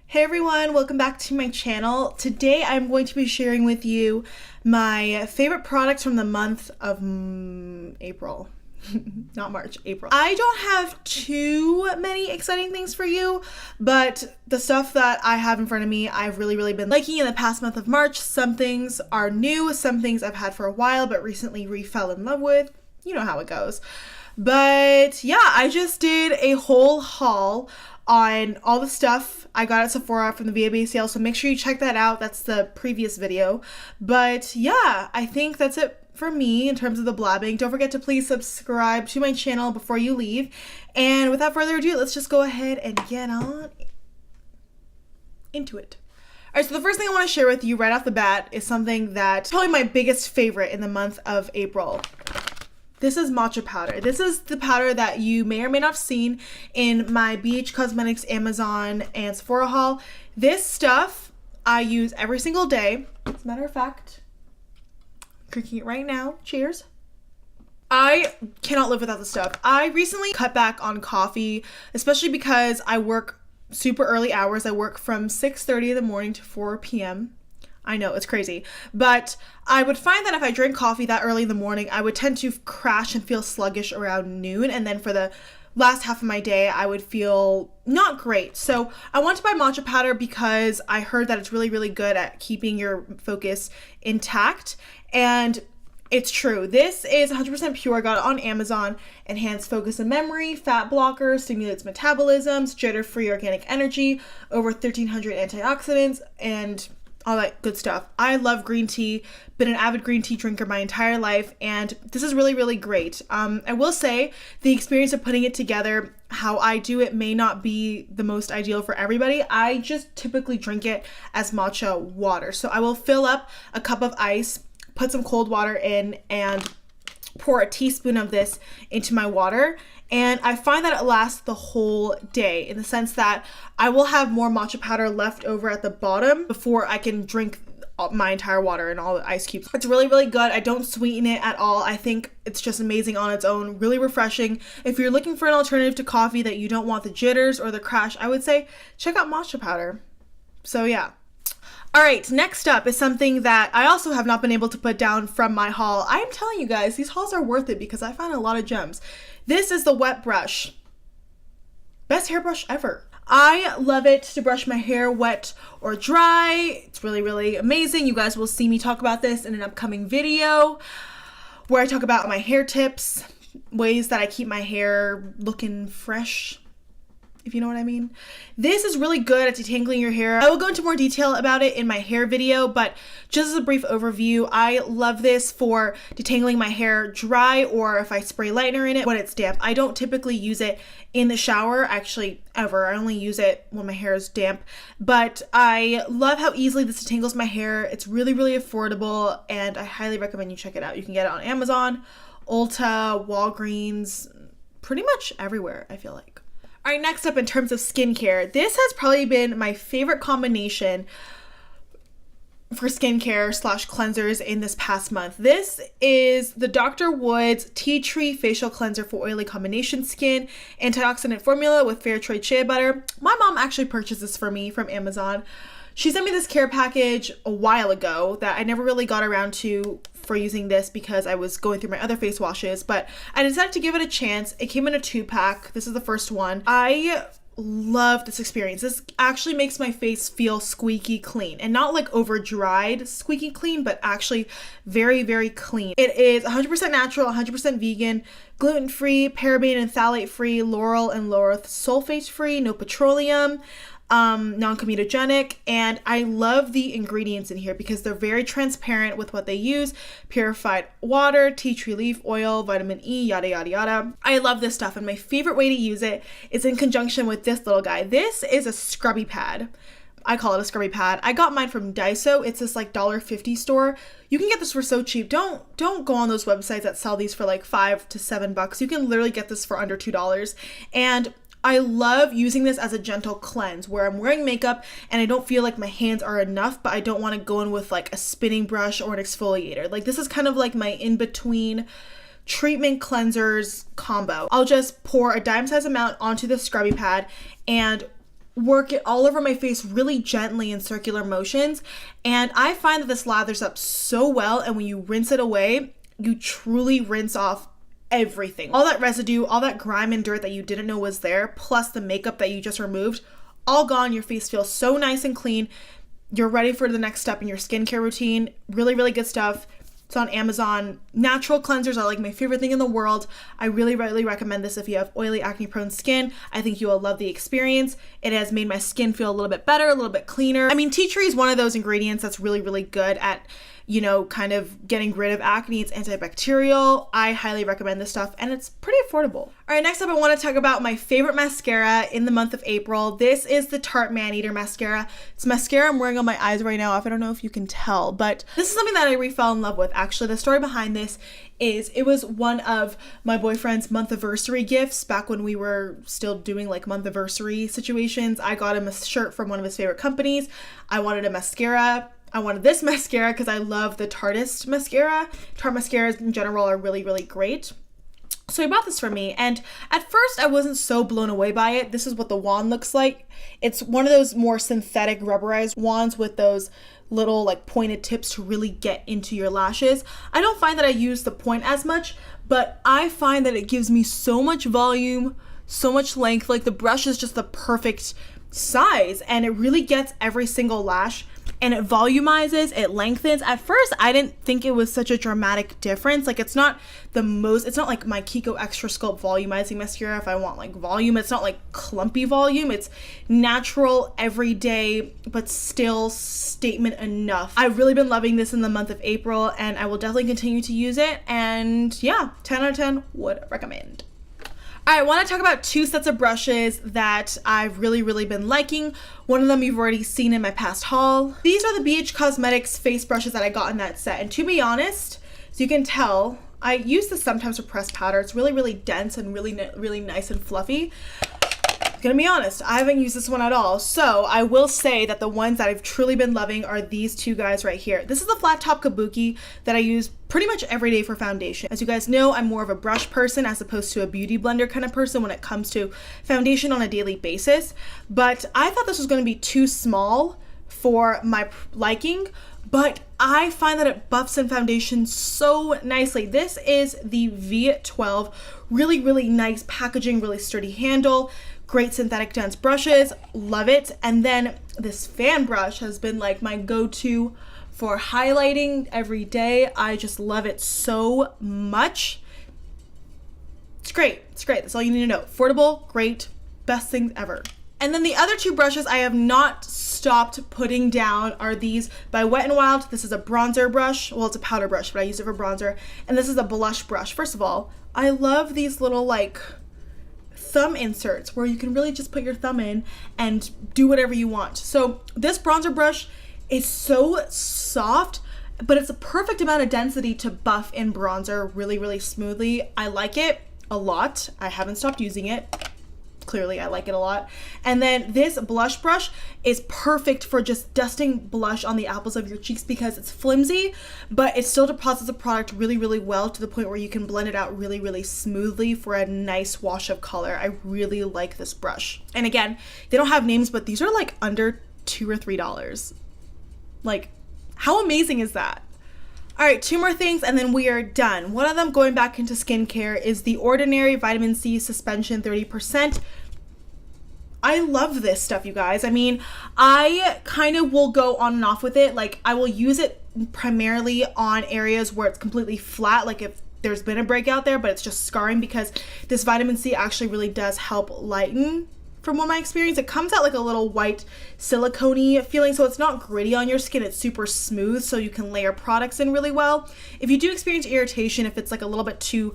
Hey everyone, welcome back to my channel. Today I'm going to be sharing with you my favorite products from the month of April. Not March, April. I don't have too many exciting things for you, but the stuff that I have in front of me, I've really been liking in the past month of March. Some things are new, some things I've had for a while, but recently fell in love with. You know how it goes. But yeah, I just did a whole haul on all the stuff I got at Sephora from the VAB sale, so make sure you check that out. That's the previous video. But yeah, I think that's it for me in terms of the blabbing. Don't forget to please subscribe to my channel before you leave. And without further ado, let's just go ahead and get on into it. All right, so the first thing I want to share with you right off the bat is something that's probably my biggest favorite in the month of April. This is matcha powder. This is the powder that you may or may not have seen in my BH Cosmetics, Amazon, and Sephora haul. This stuff I use every single day. As a matter of fact, I'm drinking it right now. Cheers. I cannot live without this stuff. I recently cut back on coffee, especially because I work super early hours. I work from 6:30 in the morning to 4 p.m. I know, it's crazy. But I would find that if I drank coffee that early in the morning, I would tend to crash and feel sluggish around noon. And then for the last half of my day, I would feel not great. So I wanted to buy matcha powder because I heard that it's really good at keeping your focus intact. And it's true. This is 100% pure. I got it on Amazon. Enhanced focus and memory, fat blocker, stimulates metabolisms, jitter-free organic energy, over 1,300 antioxidants, and all that good stuff. I love green tea, been an avid green tea drinker my entire life, and this is really great. I will say the experience of putting it together, how I do it may not be the most ideal for everybody. I just typically drink it as matcha water. So I will fill up a cup of ice, put some cold water in, and pour a teaspoon of this into my water. And I find that it lasts the whole day in the sense that I will have more matcha powder left over at the bottom before I can drink my entire water and all the ice cubes. It's really good. I don't sweeten it at all. I think it's just amazing on its own, really refreshing. If you're looking for an alternative to coffee that you don't want the jitters or the crash, I would say check out matcha powder. So yeah. All right, next up is something that I also have not been able to put down from my haul. I am telling you guys, these hauls are worth it because I found a lot of gems. This is the wet brush. Best hairbrush ever. I love it to brush my hair wet or dry. It's really amazing. You guys will see me talk about this in an upcoming video where I talk about my hair tips, ways that I keep my hair looking fresh, if you know what I mean. This is really good at detangling your hair. I will go into more detail about it in my hair video, but just as a brief overview, I love this for detangling my hair dry or if I spray lightener in it when it's damp. I don't typically use it in the shower, actually ever. I only use it when my hair is damp, but I love how easily this detangles my hair. It's really affordable, and I highly recommend you check it out. You can get it on Amazon, Ulta, Walgreens, pretty much everywhere, I feel like. All right, next up in terms of skincare, this has probably been my favorite combination for skincare / cleansers in this past month. This is the Dr. Woods Tea Tree Facial Cleanser for Oily Combination Skin, antioxidant formula with fair trade shea butter. My mom actually purchased this for me from Amazon. She sent me this care package a while ago that I never really got around to for using this because I was going through my other face washes, but I decided to give it a chance. It came in a 2-pack. This is the first one. I love this experience. This actually makes my face feel squeaky clean, and not like over dried squeaky clean, but actually very clean. It is 100% natural, 100% vegan, gluten-free, paraben and phthalate-free, laurel and laureth sulfate-free, no petroleum, non-comedogenic, and I love the ingredients in here because they're very transparent with what they use. Purified water, tea tree leaf oil, vitamin E, yada. I love this stuff, and my favorite way to use it is in conjunction with this little guy. This is a Scrubby Pad. I call it a Scrubby Pad. I got mine from Daiso. It's this like $1.50 store. You can get this for so cheap. Don't go on those websites that sell these for like $5 to $7. You can literally get this for under $2. And I love using this as a gentle cleanse where I'm wearing makeup and I don't feel like my hands are enough, but I don't want to go in with like a spinning brush or an exfoliator. Like this is kind of like my in-between treatment cleansers combo. I'll just pour a dime size amount onto the Scrubby Pad and work it all over my face really gently in circular motions. And I find that this lathers up so well, and when you rinse it away, you truly rinse off everything. All that residue, all that grime and dirt that you didn't know was there, plus the makeup that you just removed, all gone. Your face feels so nice and clean. You're ready for the next step in your skincare routine. Really, really good stuff. It's on Amazon. Natural cleansers are like my favorite thing in the world. I really, really recommend this if you have oily, acne-prone skin. I think you will love the experience. It has made my skin feel a little bit better, a little bit cleaner. I mean, tea tree is one of those ingredients that's really, really good at, you know, kind of getting rid of acne. It's antibacterial. I highly recommend this stuff, and it's pretty affordable. All right, next up, I want to talk about my favorite mascara in the month of April. This is the Tarte Maneater mascara. It's mascara I'm wearing on my eyes right now. I don't know if you can tell, but this is something that I re-fell in love with. Actually, the story behind this is it was one of my boyfriend's month-anniversary gifts back when we were still doing like month-anniversary situations. I got him a shirt from one of his favorite companies. I wanted a mascara. I wanted this mascara because I love the Tarteist mascara. Tarte mascaras in general are really, really great. So he bought this for me, and at first I wasn't so blown away by it. This is what the wand looks like. It's one of those more synthetic rubberized wands with those little like pointed tips to really get into your lashes. I don't find that I use the point as much, but I find that it gives me so much volume, so much length. Like the brush is just the perfect size, and it really gets every single lash, and it volumizes, it lengthens. At first, I didn't think it was such a dramatic difference. Like it's not like my Kiko Extra Sculpt volumizing mascara if I want like volume. It's not like clumpy volume. It's natural, everyday, but still statement enough. I've really been loving this in the month of April, and I will definitely continue to use it. And yeah, 10 out of 10 would recommend. I want to talk about two sets of brushes that I've really, really been liking. One of them you've already seen in my past haul. These are the BH Cosmetics face brushes that I got in that set. And to be honest, as you can tell, I use this sometimes for pressed powder. It's really, really dense and really, really nice and fluffy. I'm gonna be honest, I haven't used this one at all. So I will say that the ones that I've truly been loving are these two guys right here. This is the flat top kabuki that I use pretty much every day for foundation. As you guys know, I'm more of a brush person as opposed to a beauty blender kind of person when it comes to foundation on a daily basis. But I thought this was gonna be too small for my liking, but I find that it buffs in foundation so nicely. This is the V12, really, really nice packaging, really sturdy handle. Great synthetic dense brushes, love it. And then this fan brush has been like my go-to for highlighting every day. I just love it so much. It's great, it's great. That's all you need to know. Affordable, great, best things ever. And then the other two brushes I have not stopped putting down are these by Wet n Wild. This is a bronzer brush. Well, it's a powder brush, but I use it for bronzer. And this is a blush brush. First of all, I love these little like thumb inserts where you can really just put your thumb in and do whatever you want. So this bronzer brush is so soft, but it's a perfect amount of density to buff in bronzer really, really smoothly. I like it a lot. I haven't stopped using it. Clearly, I like it a lot. And then this blush brush is perfect for just dusting blush on the apples of your cheeks because it's flimsy, but it still deposits the product really, really well to the point where you can blend it out really, really smoothly for a nice wash of color. I really like this brush. And again, they don't have names, but these are like under $2 or $3. Like, how amazing is that? All right, two more things and then we are done. One of them, going back into skincare, is the Ordinary Vitamin C Suspension 30%. I love this stuff, you guys. I mean, I kind of will go on and off with it. Like, I will use it primarily on areas where it's completely flat, like if there's been a breakout there, but it's just scarring, because this vitamin C actually really does help lighten. From what my experience, it comes out like a little white silicone feeling, so it's not gritty on your skin. It's super smooth, so you can layer products in really well. If you do experience irritation, if it's like a little bit too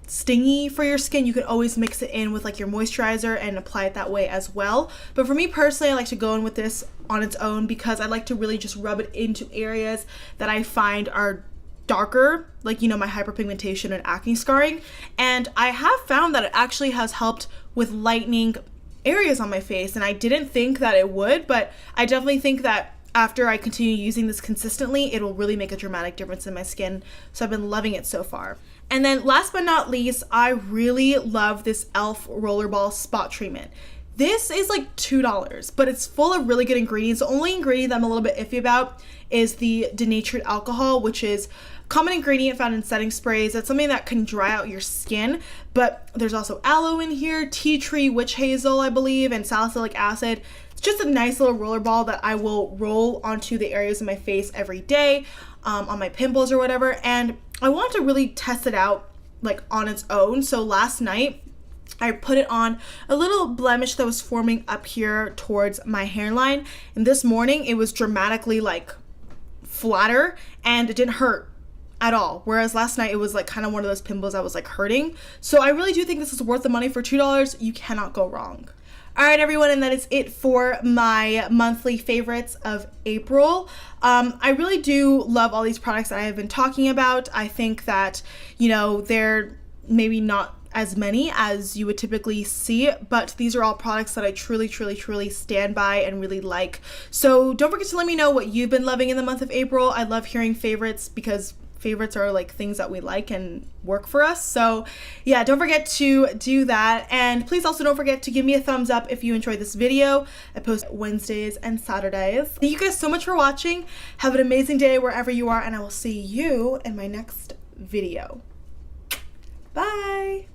stingy for your skin, you can always mix it in with like your moisturizer and apply it that way as well. But for me personally, I like to go in with this on its own because I like to really just rub it into areas that I find are darker, like, you know, my hyperpigmentation and acne scarring. And I have found that it actually has helped with lightening areas on my face, and I didn't think that it would, but I definitely think that after I continue using this consistently, it will really make a dramatic difference in my skin. So I've been loving it so far. And then last but not least, I really love this e.l.f. rollerball spot treatment. This is like $2, but it's full of really good ingredients. The only ingredient that I'm a little bit iffy about is the denatured alcohol, which is a common ingredient found in setting sprays. It's something that can dry out your skin, but there's also aloe in here, tea tree, witch hazel, I believe, and salicylic acid. It's just a nice little roller ball that I will roll onto the areas of my face every day, on my pimples or whatever. And I want to really test it out like on its own. So last night I put it on a little blemish that was forming up here towards my hairline, and this morning it was dramatically like flatter and it didn't hurt at all, whereas last night it was like kind of one of those pimples that was like hurting. So I really do think this is worth the money. For $2, you cannot go wrong. All right, everyone, and that is it for my monthly favorites of April. I really do love all these products that I have been talking about. I think that, you know, they're maybe not as many as you would typically see, but these are all products that I truly stand by and really like. So don't forget to let me know what you've been loving in the month of April. I love hearing favorites because favorites are like things that we like and work for us. So yeah, don't forget to do that. And please also don't forget to give me a thumbs up if you enjoyed this video. I post Wednesdays and Saturdays. Thank you guys so much for watching. Have an amazing day wherever you are, and I will see you in my next video. Bye.